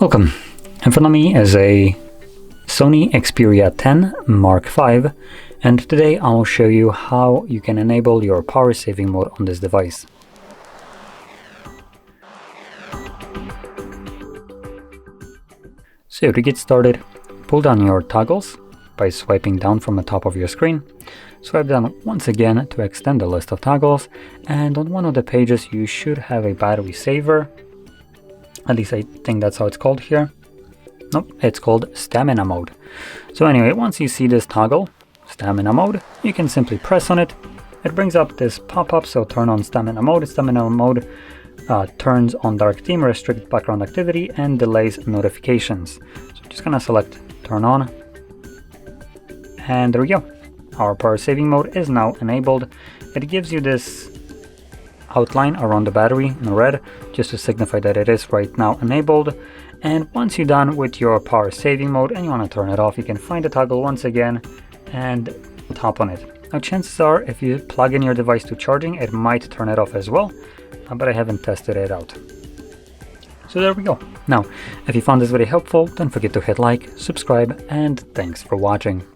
Welcome. In front of me is a Sony Xperia 10 Mark V, and today I will show you how you can enable your power saving mode on this device. So to get started, pull down your toggles by swiping down from the top of your screen. Swipe down once again to extend the list of toggles, and on one of the pages you should have a battery saver. At least I think that's how it's called here. Nope, it's called stamina mode. So anyway, once you see this toggle, stamina mode, you can simply press on it. It brings up this pop-up, so turn on stamina mode. Stamina mode turns on dark theme, restrict background activity, and delays notifications. So I'm just gonna select turn on. And there we go. Our power saving mode is now enabled. It gives you this outline around the battery in red, just to signify that it is right now enabled. And once you're done with your power saving mode and you want to turn it off, you can find the toggle once again and tap on it. Now chances are, if you plug in your device to charging, it might turn it off as well, but I haven't tested it out. So there we go. Now, if you found this video helpful, don't forget to hit like, subscribe, and thanks for watching.